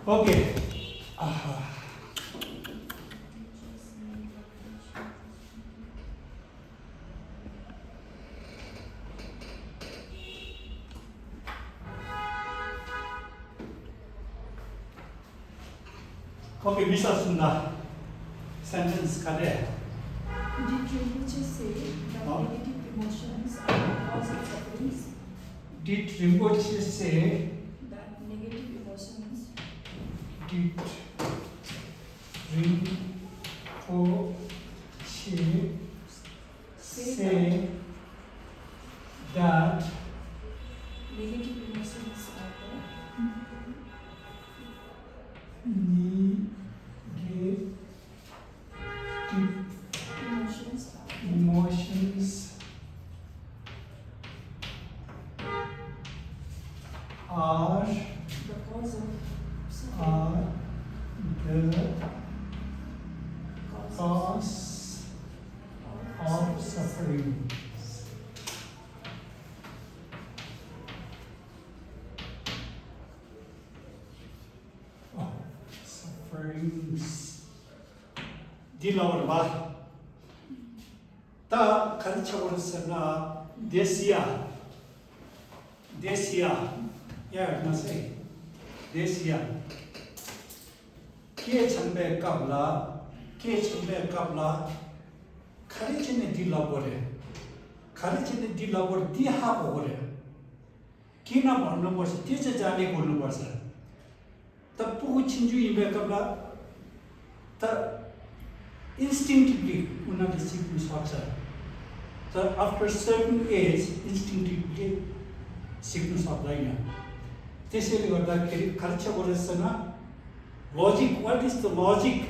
Okay. Okay, 미쳤습니다. Sentence 가래. Did Rinpoche say that negative emotions are the cause of sufferings? Did Rinpoche say That negative emotions did Rinpoche say that negative emotions are negative the emotions emotions are the cause of suffering? are the Cause cause of suffering. Sufferings. 딜라오르 봐. 다 가르쳐 버렸으나 데시아. 야, 나세. 데시아. के छंबे काबला खारिचने दिलाबोरे दिहा बोरे किन भन्नु पर्छ त्यो चाहिँ जाने गर्नु पर्छ त पुगु छिन्जु इबे काबला त instinctively उनीहरूले सिक्नु सक्छ तर आफ्टर सर्टेन एज instinctively सिक्नु सक्दैन त्यसैले गर्दाखेरि खर्च गरेसँग logic, what is the logic?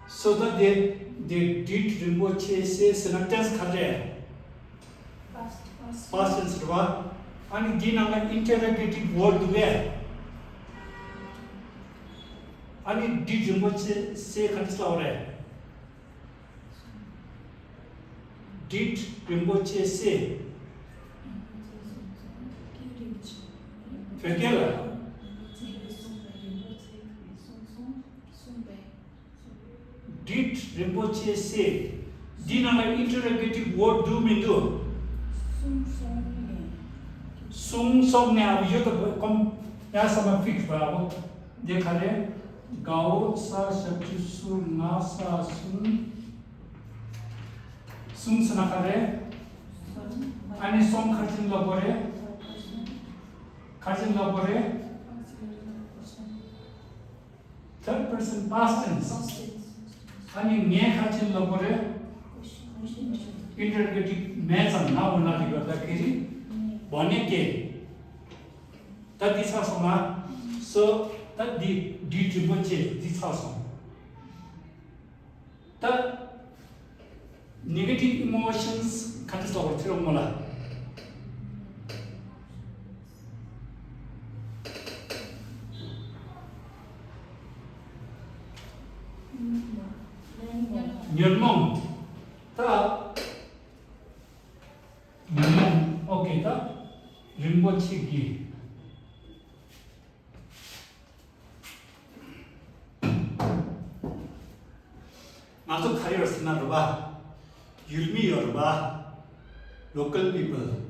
So that they did Rinpoche say sentence khare past tense wa and dinanga interrogative word we and did Rinpoche say khare did Rinpoche say Fekela did Rinpoche say dinanga interrogative word do mindu sung song ne अब यो त कम यहाँसम्म fix भयो अब देखाले गाओ सा सचु सु ना सा सुन सनाकारे अनि song खर्चिन लपरे third person past tense अनि ने खर्चिन लपरे interrogative मेजन नहुनाले गर्दाखेरि भने के त दिशासमा सो त दि Rinpoche दिशासम त negative emotions खर्च गर्थियो मलाई निर्मम ता ओके ता Rinpoche gi 나도 가려웠으나 봐 율미 여러봐 local people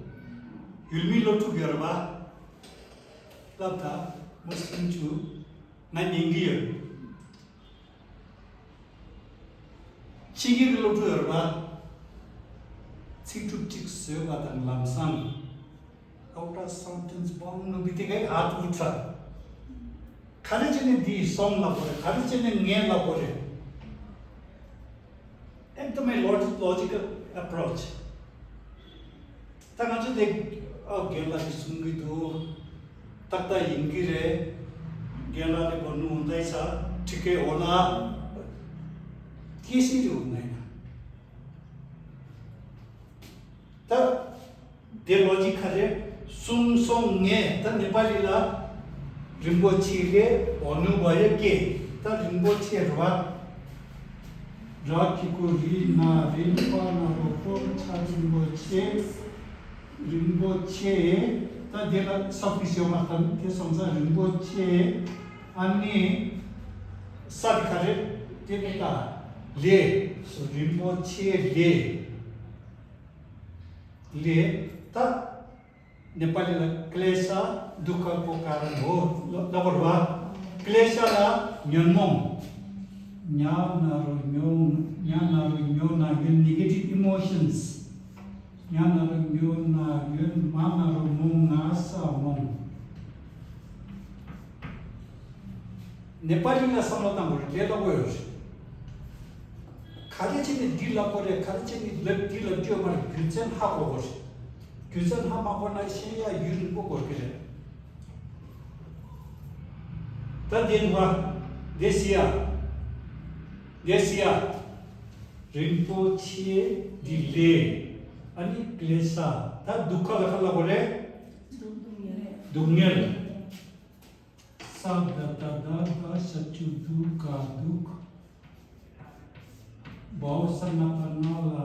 율미 로투 여러봐 랍다 무슬림 주 난 인기요 치기를 로투 여러봐 चिकटुक सेवादन लामसाङ एउटा सेन्टेन्स बन्नु बित्तिकै हात उठ्छ खाली चाहिँ दि सङ लपरे खाली चाहिँ ने लपरे एकदमै लजिकल अप्रोच तगा चाहिँ देख गेलाले सुङ्गिदो तक्ता हिङ्गिरे गेलाले भन्नु हुँदैछ ठिकै होला त्यसरी हुँदैन त दे लजिक खरे सुङ सोङ ने त नेपालीला Rinpocheले भन्नुभयो के त Rinpoche राखीको रिना रिम्पा नरोको छ Rinpoche rinpoche ta dela sofisio matam ke somsa rinpoche ani sadikare dela le so rinpoche le ta Nepali क्लेश दुख को कारण हो लगभग क्लेश ला न्यनमों न्यानारो ना नेगेटिव इमोशंस न्यानारो ना मानारो मोंगा सामों नेपाली ला समलता बोल ले लगोयो 가르치는 딜라거래 가르치는 딜라 dio 말 규정하고 거시 규정하거나 시야 유를 보고 그래. 다된과 데시아 rinpoche 딜레 아니 클레사 다 두카가 할라 그래. 동열 사다다다 सच्चु दुखा दुख बहुत सनातनाला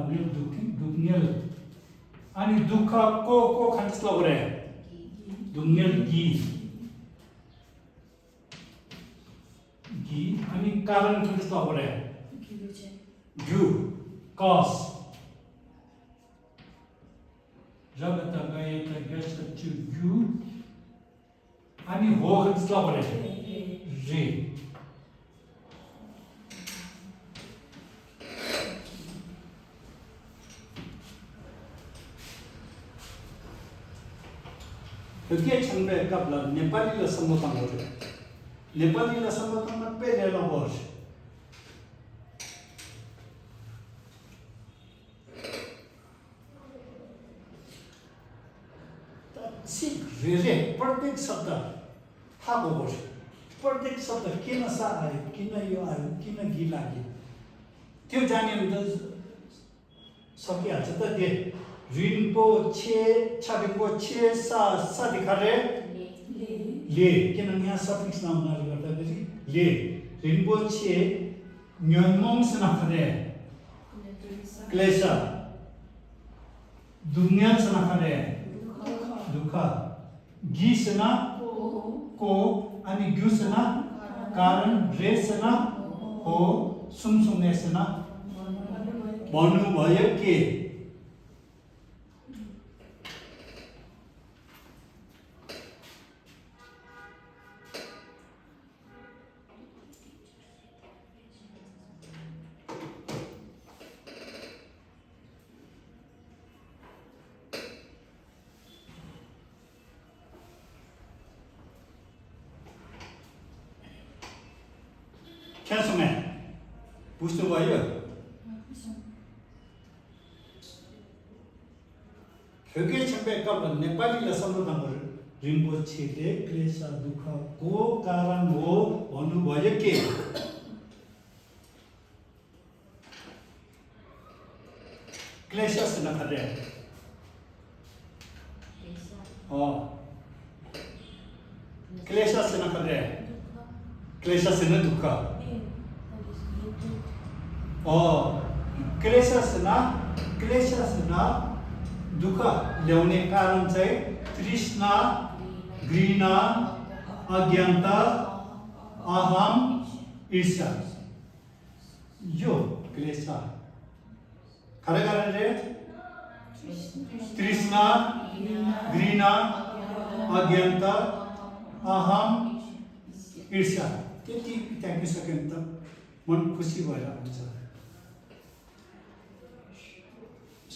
निल दुखनिल आणि दुखा को खांचला बरे दुखनिल गी आणि कारण खांचला बरे गु कॉस जगता गए सच्चु गु आणि हो खांचला बरे रे 여기에 참배 갑라 네팔이라 선보탄 거죠. 네팔이라 선보탄만 빼내라 버시. सी रेरे प्रत्येक शब्द हाको बस्यो प्रत्येक शब्द किन सा आयो किन यो आयो किन गी लाग्यो त्यो जान्यो भने त सकिहाल्छ त दे rinpoche rinpoche sa दिखारे ले किन यहाँ सफिक्स नाउनाले गर्दाखेरि ले rinpoche न्यनमोङ सनाखरे क्लेश दुनिया सनाखरे दुख गीसना को अनि ग्युसना कारण रेसना हो सुमसुमेसना भन्नु भयो के 캔송해 무슨 거예요? 벽에 참배가 네팔이라 선보단 걸 rinpocheले क्लेशा दुख को कारण हो भन्नुभयो के क्लेशस नखरे क्लेशस नखरे क्लेशस न दुख क्लेशस दुख ल्याउने कारण चाहिँ तृष्णा घृणा अज्ञानता अहम ईर्ष्या यो क्लेश खरे कारणले तृष्णा घृणा अज्ञानता अहम ईर्ष्या त्यति त्यागिसक्यो नि त मन खुसी भएर आउँछ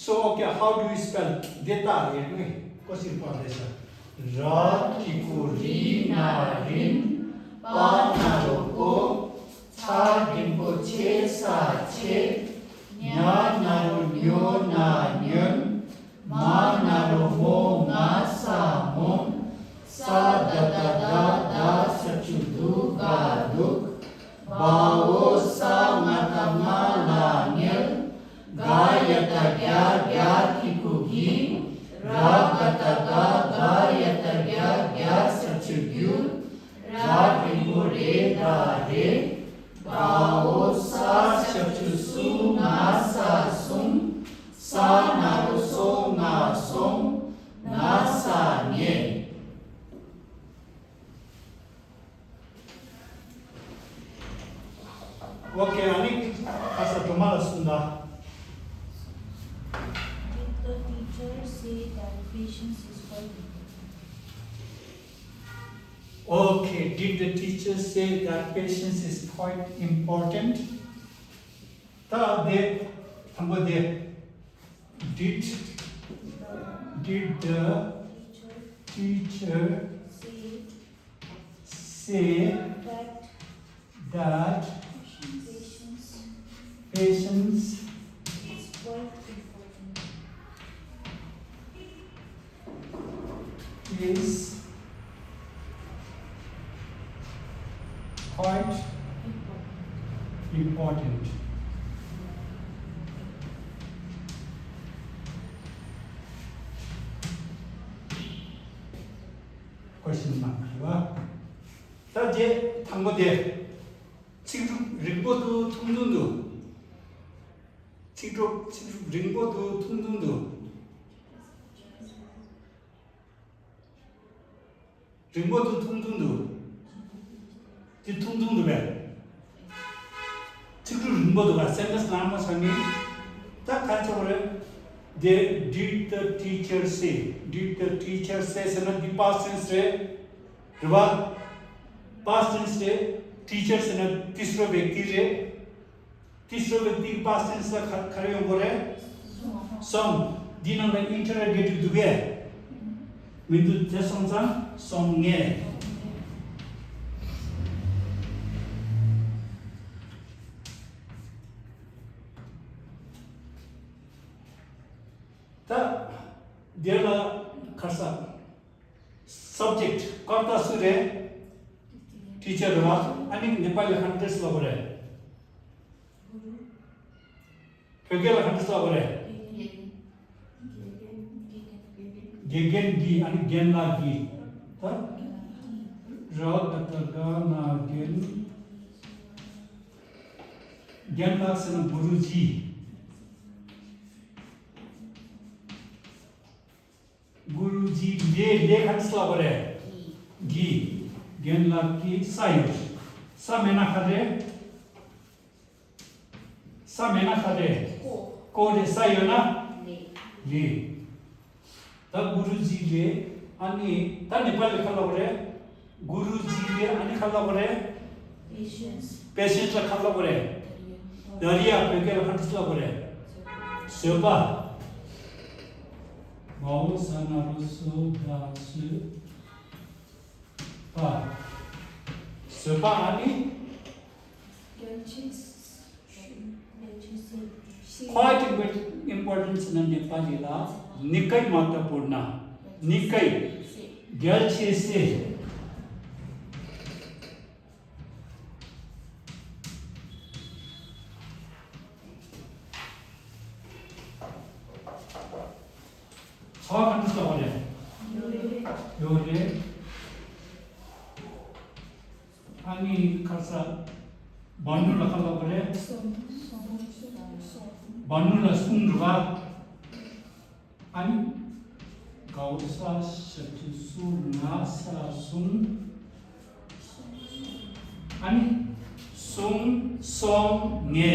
So okay, how do you spell data? हेर्नु कसरी पढ्दैछ र किको रि ना रिन पा ना रो को छा डिम्पो छे सा छे न्या ना रो न्यो ना न्यन मा ना रो मो ना सा मो सा द द द द सचु दु गा दुख बाओ सा मता मा ला न्यल गायता ग्या ग्या किकुगी रागता गा गायता ग्या ग्या सचुग्यु रागिगु रे दा रे गाओ सा सचु सु ना सा 사 나루 송나송 나사녜. 오케이, 아니 가서 더 말았습니다. Did the teacher say that patience is quite important? Okay, did the teacher say that patience is quite important? The 한번 did the teacher say that patience Is quite important. is quite important? Question mark. 자, 이제 단거대 지금 링보드 통둔두 지금 링보드 통둔두 링보드 통둔두 이 통둔두 배 지금 링보드가 센터스 나무 상이 딱 가르쳐버려. Did the teacher say? Did the teacher say? Sana the past tense रे, रवा past tense रे, teacher सना तीसरा व्यक्ति रे, तीसरा व्यक्ति के past tense ला खरे हो बोले, some दिनों में interrogative दुगे, मिंटू जैसा some ने, ता देला खर्चा subject कर्ता सुरे टीचर रवा अनि नेपाली हन्ड्रेस लगरे कगेला हन्ड्रेस लगरे गेगेन गी अनि गेनला गी त र त ग ना गेन गेनला सन गुरुजी गुरुजी ले हन्ड्रेस लगरे गी गेनला की साइड सा मेना खरे को रे साइड ना ले तब गुरुजीले अनि त नेपाली खल्ला गरे गुरुजीले अनि खल्ला गरे पेशेंस ला खल्ला गरे दरिया पेके खल्ला गरे सेवा माउ सनारुसु दासु पा सेवा अनि quite important in नेपाली ला निकै महत्त्वपूर्ण निकै ग्याल्छे से छ भन्नुस् त भने योले अनि खर्च भन्नु लखला गरे भन्नु ल सुनरुवा अनि गाउसा सचसु नासा सुन अनि सुन सम ने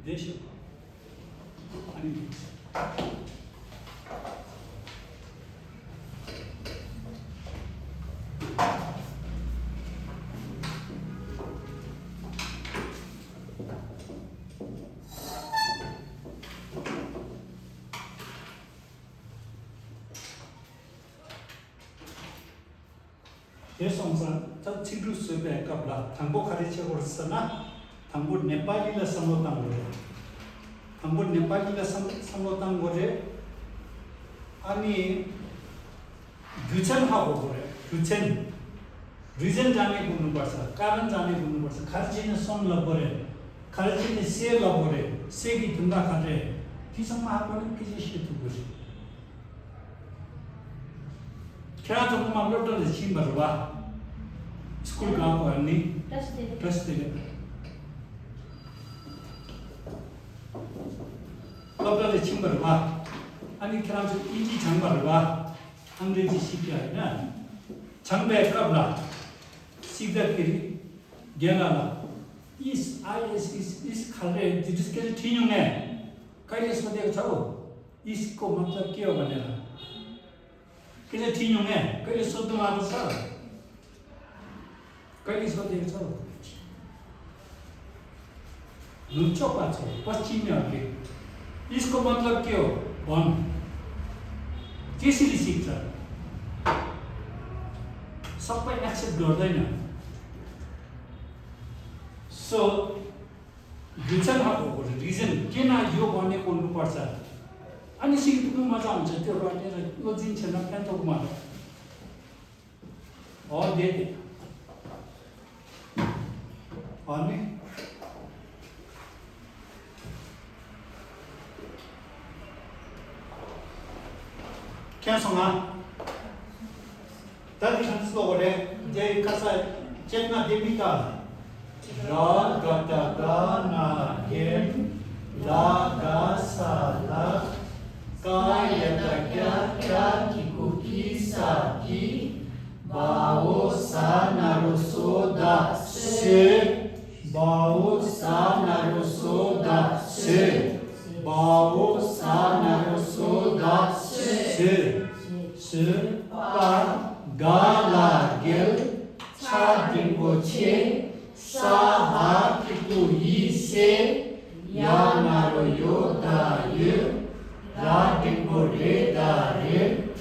देश आणि यसो हुन्छ त छिटो सुबे कपला थांबो खरिचे वर्षना थांबो नेपालीले समोताङ गरे थांबो नेपालीले समोताङ गरे अनि जुचन हाको गरे जुचन रिजन जाने हुनुपर्छ कारण जाने हुनुपर्छ खर्चिने सम लगरे खर्चिने से लगरे से कि ढुङ्गा खरे किसम्म आफ्नो के चाहिँ सेतु गरे क्या तो हम लोग तो लेकिन बरवा स्कूल काम करनी ट्रस्ट दे लोग तो लेकिन बरवा अनि क्या तो इजी छंग बरवा अंग्रेजी सीखा है ना छंग पे कबला सीखा फिर ज्ञाना ला इस इस खाले जिसके ठीक है कई ऐसा देखा था इसको मतलब क्या बनेगा कहिले ठीक हुने कहिले सोध्नु आएको छ कहिले सोधेको छ लुच्चो पाछो पश्चिमीहरूले यसको मतलब के हो भन त्यसरी सिक्छ सबै एक्सेप्ट गर्दैन सो रिजन हाको रिजन किन यो भनेको हुनुपर्छ अनि सिक्नु मजा हुन्छ त्यो रटेर यो जिन छैन प्लान्टोको मात्र दे अनि क्यासँग तर्क संस्को गरे जे कसा चेतना देविता र गता गाना गेम ला गा सा ला Kaya kya ki sa ki bao sa narusoda se bao sa narusoda se bao sa narusoda se pa gala gel cha dingo che sa ha kitu yi se ya naro yoda yu Radingo reda re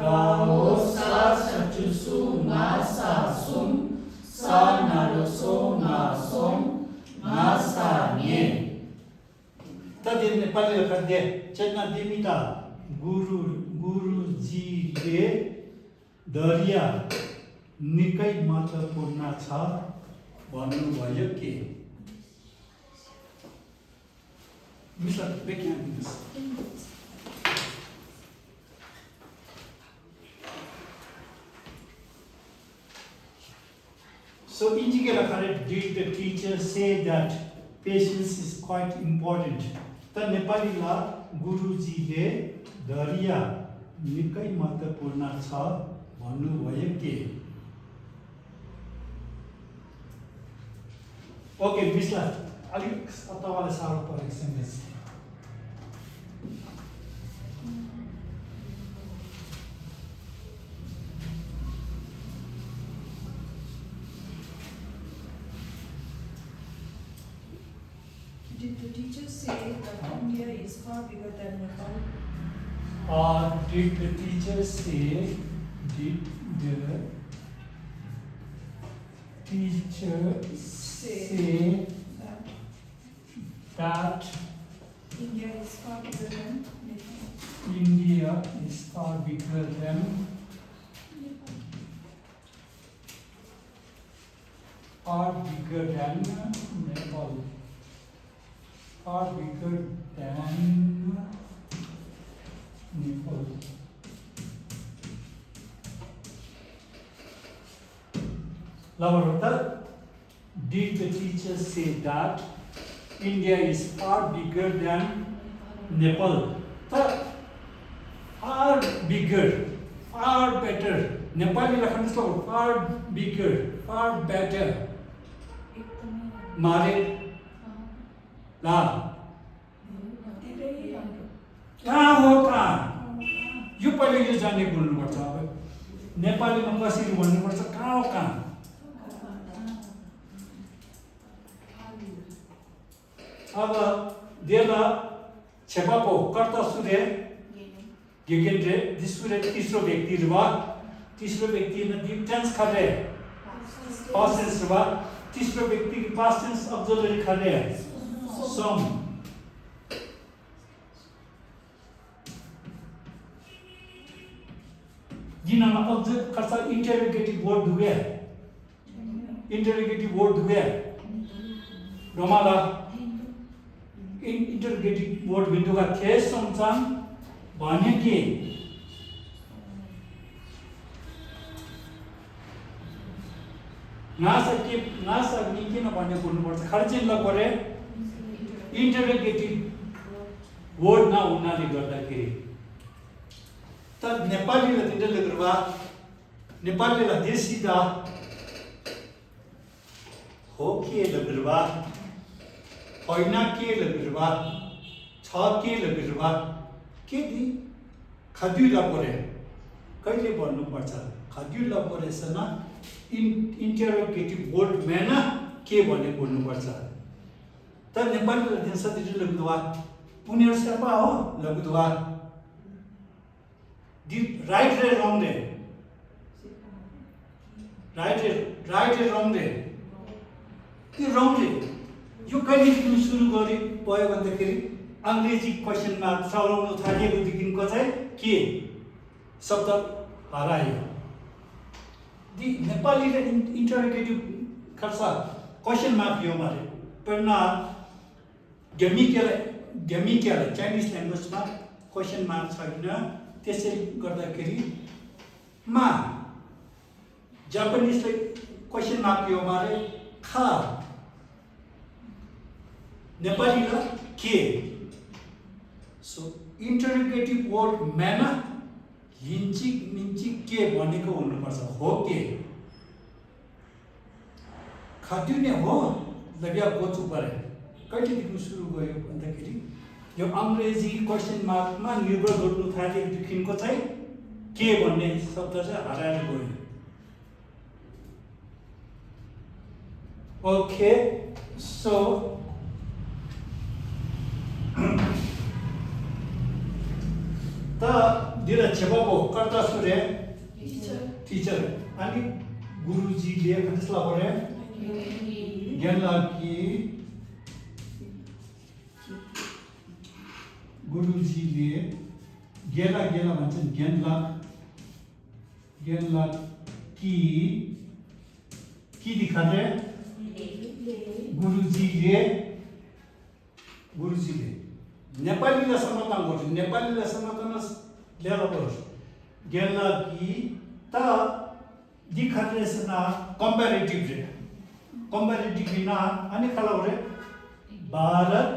Gao sa sachusu na sa sum Sa naro so na som Na sa nye Tadi Nepali lakadde Chetna dimita Guru ji le Dariya Nikai महत्त्वपूर्ण छ भन्नुभयो के mister बेक्यान So, did the teacher say that patience is quite important? The Nepali la Guruji le Dariya nikai महत्त्वपूर्ण छ भन्नुभयो के okay मिस्ला अलिक तपाईँलाई साह्रो परेको sentence Did the teacher say that India is far bigger than Nepal? Did the teacher say that India is far bigger than Nepal? India is far bigger than Nepal. Far bigger than Nepal. Lavarota, did the teacher say that India is far bigger than Nepal? Far bigger, far better. Nepali lakhan so far bigger, far better. Mare ला कहाँ हो कहाँ यो पहिले यो जान्ने बोल्नुपर्छ अब नेपालीमा कसरी भन्नुपर्छ कहाँ हो कहाँ अब देला छेपापो कर्ता सूर्य गेगेन्द्रे दिसुरे तेस्रो व्यक्ति रुवा तीसरो व्यक्ति नदी टेंस कर रहे पास्ट टेंस वा तीसरो व्यक्ति की पास्ट टेंस ऑक्सिलरी कर रहे सम जिन्होंने ऑब्जेक्ट करता इंटरोगेटिव वर्ड हुए इंटरोगेटिव वर्ड हुए रोमाला इंटरोगेटिव वर्ड बिंदु का थे समझान बाने के ना सकते ना बाने बोलने पड़ता खर्चे लग पड़े इंटरोगेटिव वर्ड ना उन्ना लिखता के तब नेपाली ला तिनले लगरवा नेपाली ला देशी दा हो के लगरवा हैन के लगरवा छ के लगरवा के दि खाद्य ला परे कहिले भन्नु पर्छ खाद्य ला परे सना इंटरोगेटिव वर्ड मेना के भन्ने बोल्नु पर्छ त नेपाली ला देश तिनले लगरवा उनीहरु सर्पा हो लगरवा राइट रे रॉन्ग रे राइट रे रॉन्ग रे यो रॉन्ग रे यो कहिलेदेखि सुरु गरे भयो भन्दाखेरि अंग्रेजी क्वेशन मार्क चलाउन थालेको देखिको चाहिँ के शब्द हरायो दि नेपाली रे इंटरोगेटिव खर्चा क्वेशन मार्क यो मारे पढ्न गेमी के चाइनीज ल्याङ्ग्वेज मा क्वेशन मार्क छैन त्यसैले गर्दाखेरि मा जापानिजले क्वेशन मार्क यो मारे खा नेपालीला के सो इंटरोगेटिभ वर्ड मेना हिन्ची मिन्ची के भनेको हुनुपर्छ हो के खाद्य नै हो लग्या गोचु परे कहिलेदेखि सुरु गयो भन्दाखेरि यो अंग्रेजी क्वेशन मार्कमा निर्भर गर्नु थालेदेखिको चाहिँ के भन्ने शब्द चाहिँ हराएर गयो ओके सो त दिरा छेबाको कर्ता सूर्य टीचर अनि गुरुजीले कसलाई पढे ज्ञानलाकी गुरुजीले गेला भन्छन् ज्ञानलाक की दिखा रहे गुरुजीले नेपालीलाई समाधान गर्छु नेपालीलाई समाधान लिएर गर्छु ज्ञानलाकी त दिखारेसना कंपैरेटिव ना अनि कलावरे भारत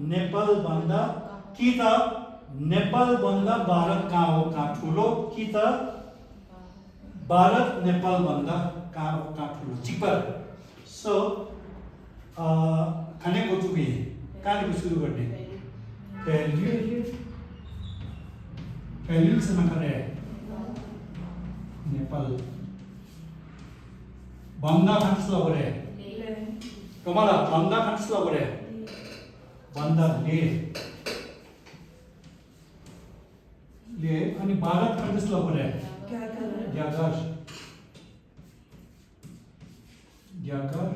नेपाल भन्दा कि त नेपाल भन्दा भारत कहाँ हो कहाँ ठुलो कि त भारत नेपाल भन्दा कहाँ हो कहाँ ठुलो चिपर सो खानेको चुके कहाँदेखि सुरु गर्ने पहले से ना करे नेपाल भन्दा खान्सला गरे कमला भन्दा खान्सला गरे भन्दा ले अनि भारत खान्सला गरे ज्यागर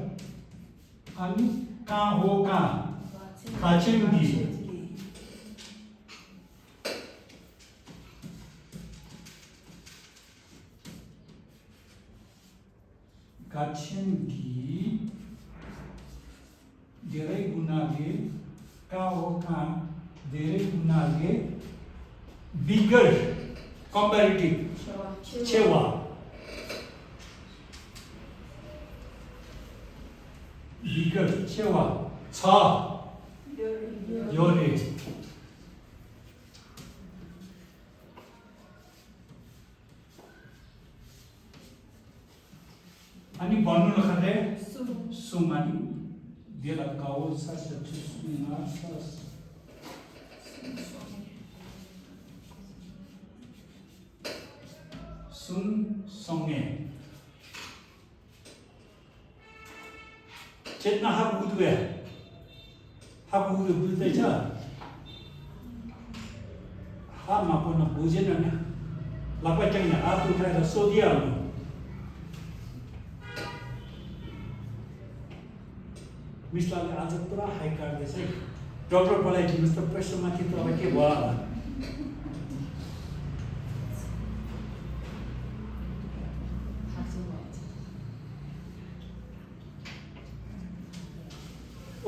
अनि कहाँ हो कहाँ खाचिंगी धेरै गुनाले कहाँ हो कहाँ धेरै गुनाले बिगर कंपैरेटिव छेवा बिगर छेवा छ योरे अनि भन्नु नखाने सुमानी दिला गाउँ सुन सँगै चेतना हाबुदुए बुझ्दैछ आमा पुनः बुझेन नि लपटेन हात उठाएर सोधिहाल्नु मिसलाले आज पुरा हाई काट्दैछ है डक्टर बोलाइदिनुहोस् त प्रेसरमाथि त अब के भयो होला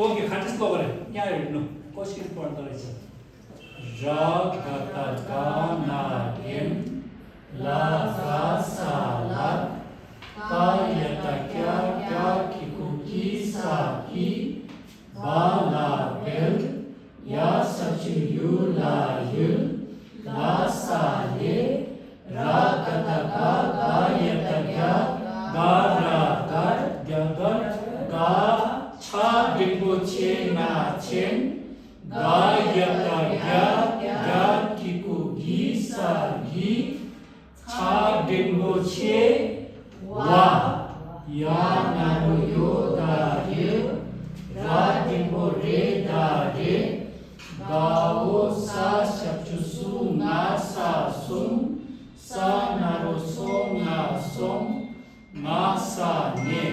ओके खाटिस गरे यहाँ हेर्नु कसरी पढ्दो रहेछ र ग त ग न एम ला गा सा ला का य त क्या क्या कि कु की सा की बा ला बेल या सचि यु ला यु ला सा ले रा ग त गा य त क्या गा रा गा ग ग गा छा डिंगो छे ना छेन गा य त ग्या ग्या कि कु गी सा गी छा डिंगो छे वा या नारो यो दा रे रा डिंगो रे दा रे गाओ सा शचु सु ना सा सुम सा नारो सो ना सोम मा सा ने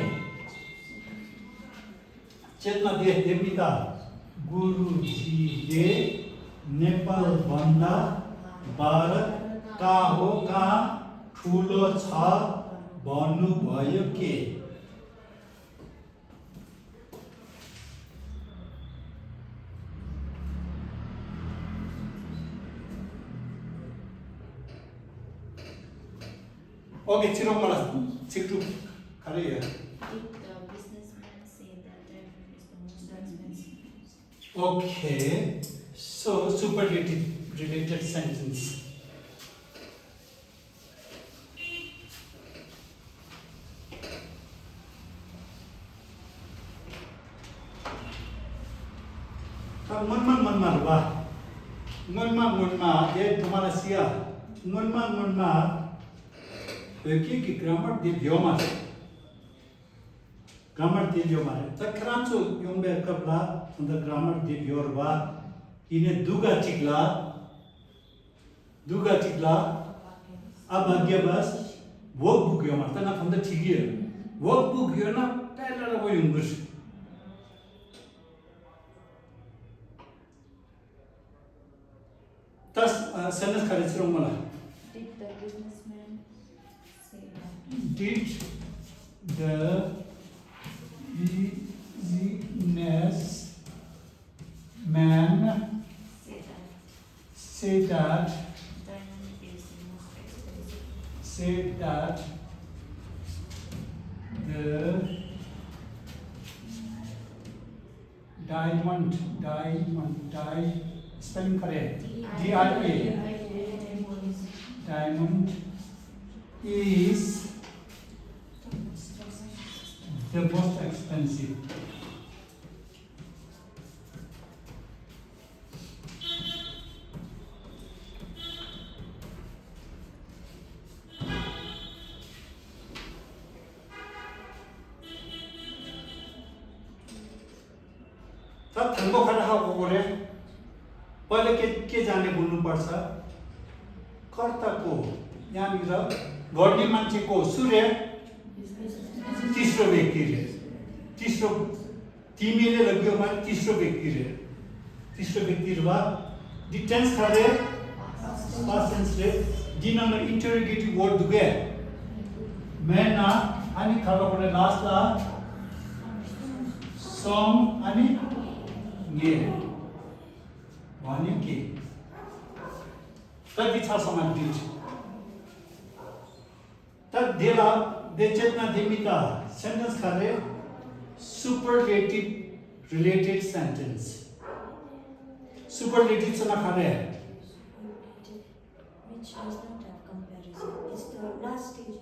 चेतना देवीता गुरुजीले नेपाल भन्दा भारत का हो कहाँ ठुलो छ भन्नुभयो के ओके छिटो मलाई छिटो खाली Did the businessman say that diamond is the most expensive? Okay, so superlative related sentence. मनमा ये तुम्हारा सिया मनमा कि grammar दिव्योमा grammar divyomare ta krancho yombe kapla unda grammar divyorba ine duga tikla abagyabas workbook yoma ta na phanda thigi workbook yona tala la yungus tas sentence khare mala Did the businessman say that? did the businessman say that Diamond is the most expensive. said that the diamond spelling correct D-I-A diamond is the most expensive. त थंगो खडा हाको गरे पहिले के जाने बोल्नु पर्छ कर्ताको यहाँनिर गर्ने मान्छेको सूर्य तीसरो व्यक्ति रे तीसरो तिमीले लग्योमा तीसरो व्यक्ति रे तीसरो व्यक्ति रे डिटेन्स खरे पास्ट टेन्स रे दिनमा इंटरोगेटिव वर्ड दुगे मेना अनि खबर परे लास्ट ला सम अनि ने भन्यो के कति छ समान दिन्छ त देला देचेतना देमिता sentence khare superlative related sentence superlative chana khare Which does not have comparison. It's the last stage.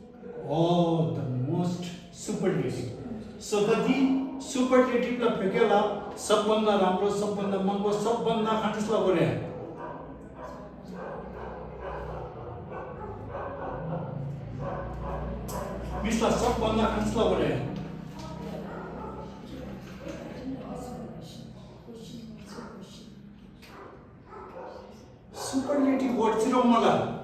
oh the most superlative so the superlative la phekela sabbanda ramro sabbanda mango sabbanda khatisla gare misla sabbanda khatisla gare superlative word चाहिँ मलाई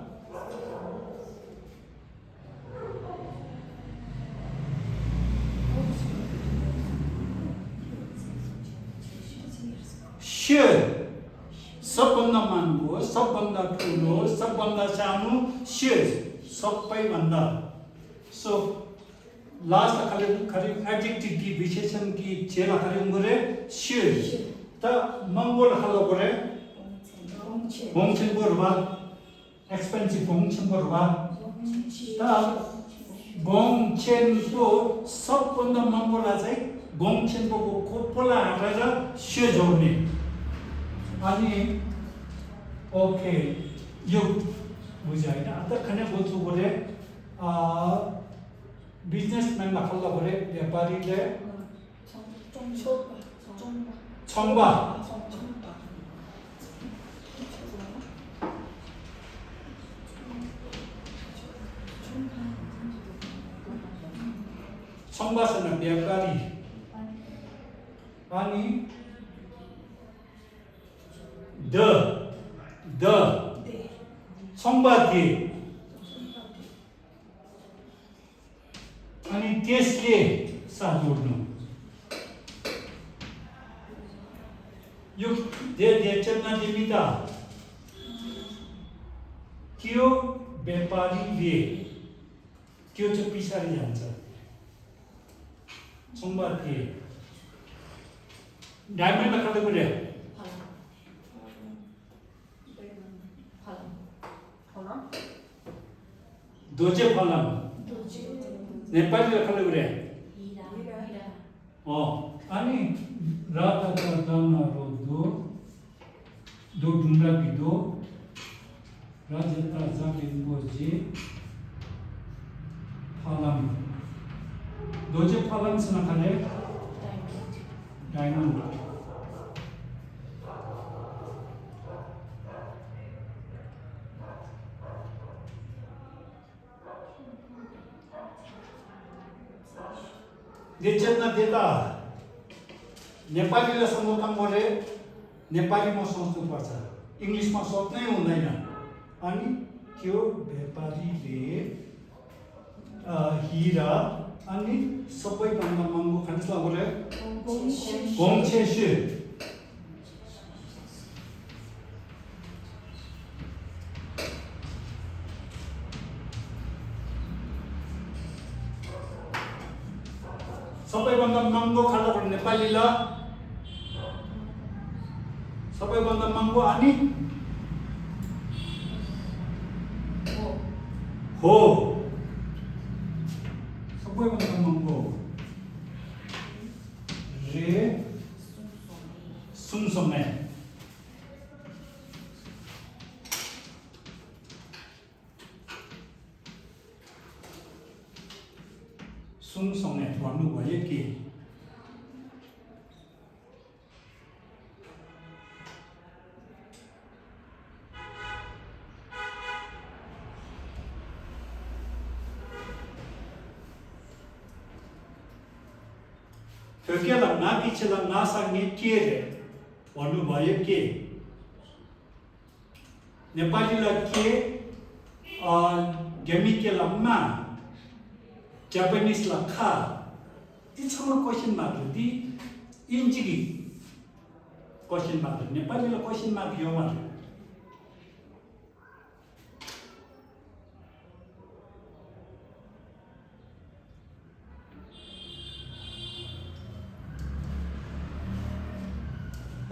should सबभन्दा महँगो सबभन्दा ठुलो सबभन्दा सानो should सबैभन्दा so last खाली adjective की विशेषण की चेला खाली उंगरे should ता मंगोल खालो करे 봉친 버르바 expensive 봉친 버르바 ता 봉친도 सबभन्दा मंगोला चाहिँ 봉친도 कोपोला हालेर should जोड्ने अनि ओके यो बुझ्यो हैन अन्त खने बोल्छु बोले बिजनेसम्यान खल्ला बोले व्यापारीले 청바 청바스는 व्यापारी अनि द 청바디 अनि त्यसले साथ जोड्नु यो देचना जिमिता त्यो व्यापारीले त्यो चाहिँ पिछाडी जान्छ 청바디 डायमन्ड लखा बोले दोजे फलम नेपाली लखा बोले अनि राता दानारो दो ढुङ्गा बिदो राजता जागिनगोजी फलम दोजे फलम सँग खाले डायमन्ड देचना देता नेपालीले सम्बोधन गरे नेपालीमा सोच्नु पर्छ इंग्लिशमा सोच्नै हुँदैन अनि त्यो व्यापारीले हीरा अनि सबैभन्दा महँगो खानेसला गरे गोङछेसु सबैभन्दा महँगो खाना भने नेपालीले सबैभन्दा महँगो अनि हो सबैभन्दा महँगो रे सुनसम्मे सुनसम्मे भन्नुभयो के Tökelam nakichilam nasangi kere भन्नुभयो के नेपालीलाई के गेमिकेला मा जापानिजलाई खा त्यसमा क्वेशन मार्क दि इन्जिगी क्वेशन मार्क नेपालीलाई क्वेशन मार्क यो मार्क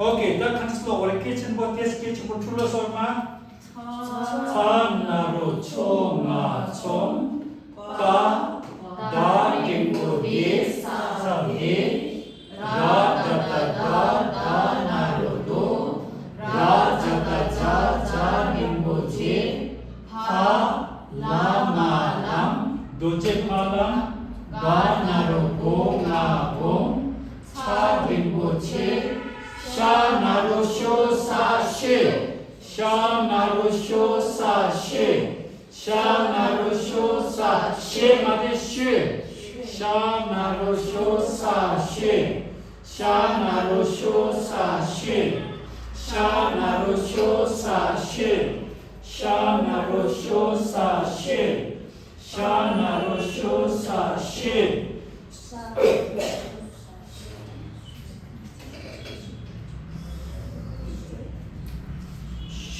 ओके द खान्सलो वरे किचन बो त्यस किचन को ठुलो स्वरमा नारो छोमा छोम का दा गेको दे सा दे रा दा नारो दो रा जा गेको जे हा ला मा लाम दोचे पालम गा नारो गो गा गो सा गेको जे Sha naru sho sa she Sha naru sho sa she Sha naru sho sa she made she Sha naru sho sa she Sha naru sho sa she sha na ro sho sa shi, sha na ro sho sa shi, sha na ro sho sa shi.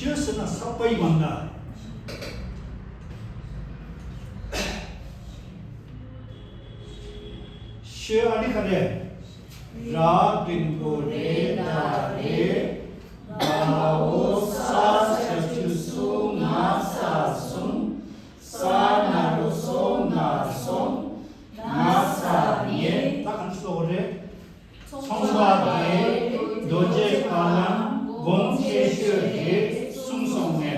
Shivsena सबैभन्दा शिव अलिकति रा दिनको रे दा रे बाओ सा चु सु मा सा सुम सा ना रो सो ना सोम मा सा ये takkan slore 성바에 노제 가람 곰체슈에 숭성해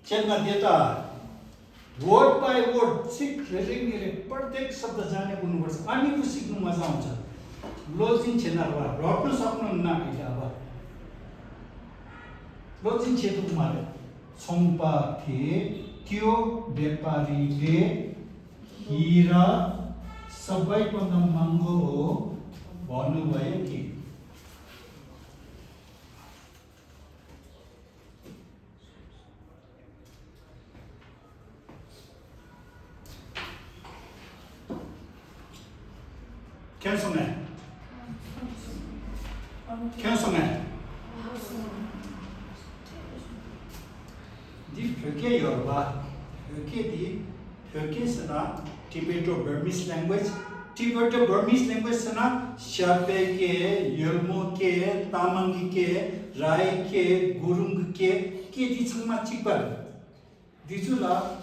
चेतना देता वर्ड बाय वर्ड सिक रेलिङले प्रत्येक शब्द जाने हुनुपर्छ अनि पो सिक्नु मजा आउँछ लोजिङ छेनारवा रट्नु सक्नुहुन्न अहिले अब लोजिङ छेतुकुमार सोमपाखे त्यो व्यापारीले हिरा सबैभन्दा महँगो हो भन्नुभयो कि Quem são eles? Quem são eles? Die Phöke Yoruba, Phöke di Phöke sana Tibeto-Burmese language. Tibeto-Burmese language sana Sherpa ke, Yolmo ke, Tamangi ke, Rai ke, Gurung ke di changma chikbar. Dijula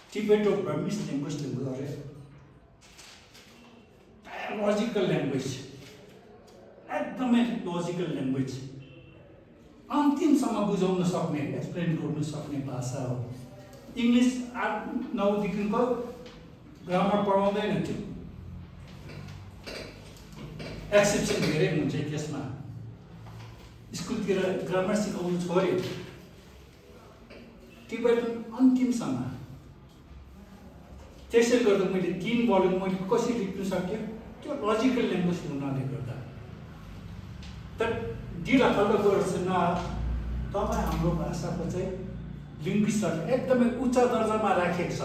Tibeto-Burmese language language. Logical language, एकदमै logical language. अन्तिमसम्म बुझाउन सक्ने, explain गर्न सक्ने भाषा हो. English 8-9 देखिको grammar पढाउँदैन थियो. Exception धेरै हुन्छ त्यसमा. स्कुलतिर ग्रामर सिकाउनु छोड्यो. टिबेटन अन्तिमसम्म. त्यसैले गर्दा मैले 3 भोल्युम मैले कसरी लेख्न सक्यो त्यो लजिकल ल्याङ्ग्वेज हुनाले गर्दा तर दिला खल्लो गर्छन् तपाईँ हाम्रो भाषाको चाहिँ लिङ्ग्विस्टहरू एकदमै उच्च दर्जामा राखेको छ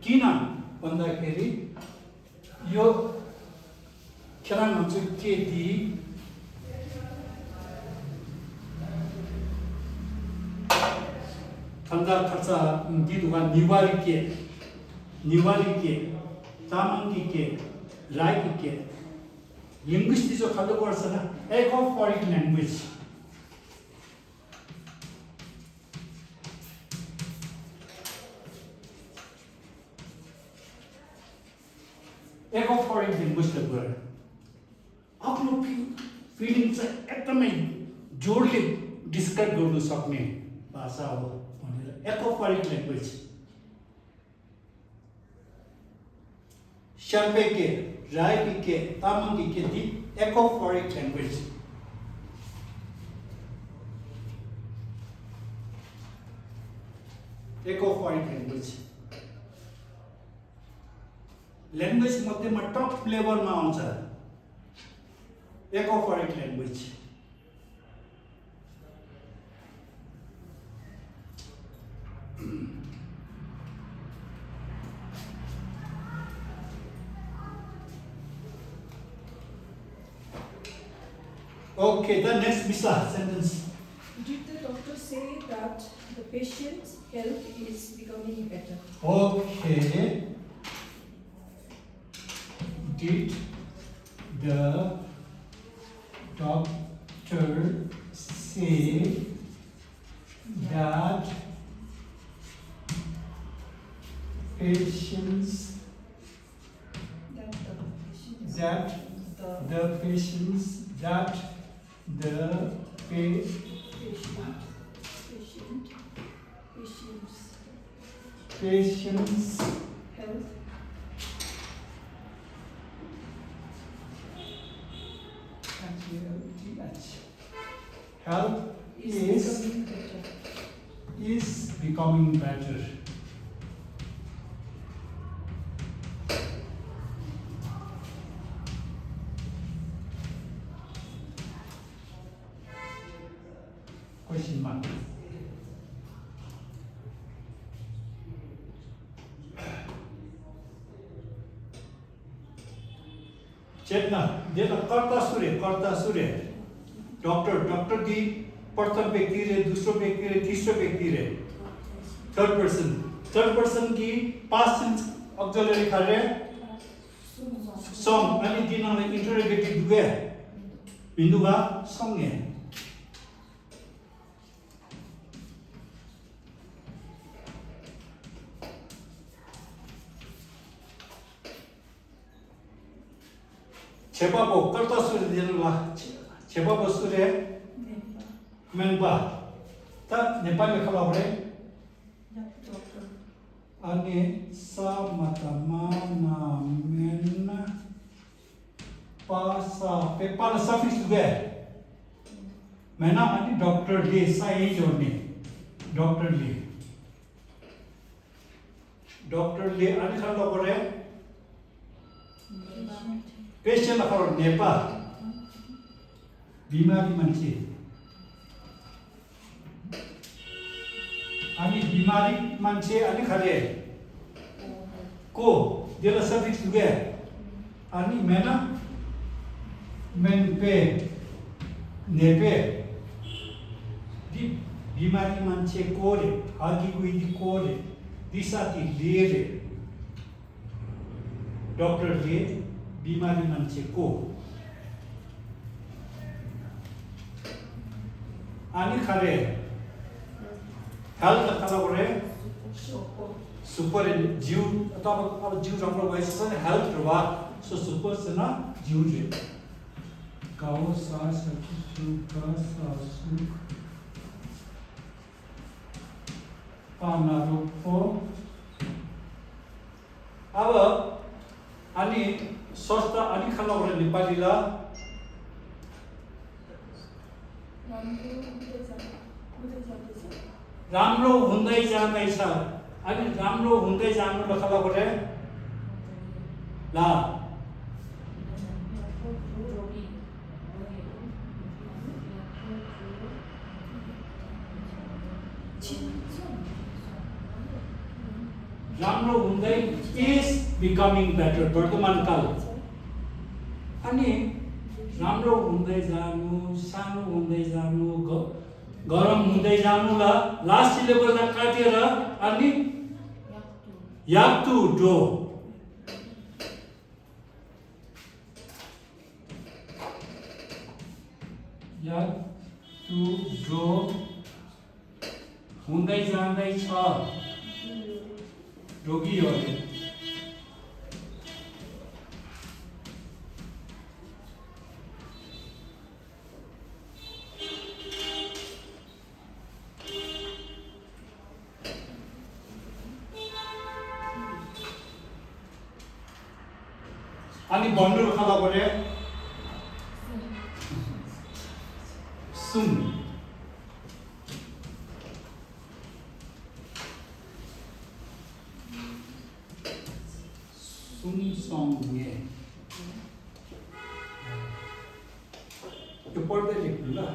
किन भन्दाखेरि यो खेलाङ हुन्छ के दि खन्दा खर्च दिदुवा निवारी के तामाङ के राई के लिङ्ग्विस्ट जो खल्लो गर्छ न एकोफोरिक ल्याङ्ग्वेज एकोफोरिक ल्याङ्ग्वेजले गरे आफ्नो फिलिङ चाहिँ एकदमै जोडले डिस्क्राइब गर्न सक्ने भाषा हो भनेर एकोफोरिक language Sherpa ke, Rai ke, Tamangi ke di ecophoric language. Ecophoric language. Language मध्येमा टप लेभलमा आउँछ ecophoric language. Okay, the next sentence. Did the doctor say that the patient's health is becoming better? Okay. Did the doctor say that patients patient's health is becoming better. question mark. चेतना देना कर्ता सूर्य doctor की प्रथम व्यक्ति रे, दूसरा व्यक्ति रे, तीसरा व्यक्ति रे, थर्ड पर्सन की पास्ट टेंस ऑक्सिलरी खरे song ani dinang le interrogative duwe binduga song ye 제바보 कर्ता सूर्य देनुला 제바보 सूर्य मेनबा ता Nepali खलाबरे ani sa mata mana men pasa pe para suffix duwe mena ani doctor le sa ei jone doctor le ani khalo kore patient khalo nepa bimari manche ani bimari manche ani khale को देला suffix दुगे अनि मेना main pay नेपे the बिमारी मान्छे कोरे आगी गुइदी कोरे दिसाती लेरे डॉक्टर ले बिमारी मान्छे को अनि खरे हेल्थ खला गरे super jiu atau jiu राम्रो भएछ भने हेल्थ रवा सो सुपर से ना जिउ जे गाउ सा सखी सुका सासु पाना रोपो अब अनि स्वस्थ अनि खाना गरे नेपालीला राम्रो हुँदै जाँदैछ अनि राम्रो हुँदै जानु लखला गरे ला राम्रो हुँदै is becoming better वर्तमान काल अनि राम्रो हुँदै जानु सानो हुँदै जानु गरम हुँदै जानु लास्ट सिलेबसलाई काटेर अनि याक्तु डो हुँदै जाँदैछ रोगीहरूले अनि भन्नु खाला गरे सुम सङ्गे त्यो पढ्दै लेख्नु ल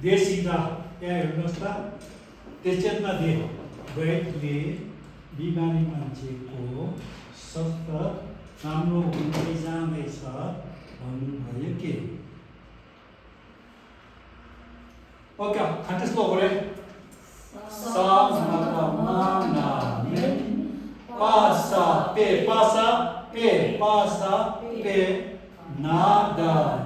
दे सीधा क्या हेर्नुहोस् त चेतना दे वैद्यले बिमारी मान्छेको स्वस्थ राम्रो हुँदै जाँदैछ भन्नुभयो के ओके खान्टेस लो गरे सा माना मेन पासा पे नादा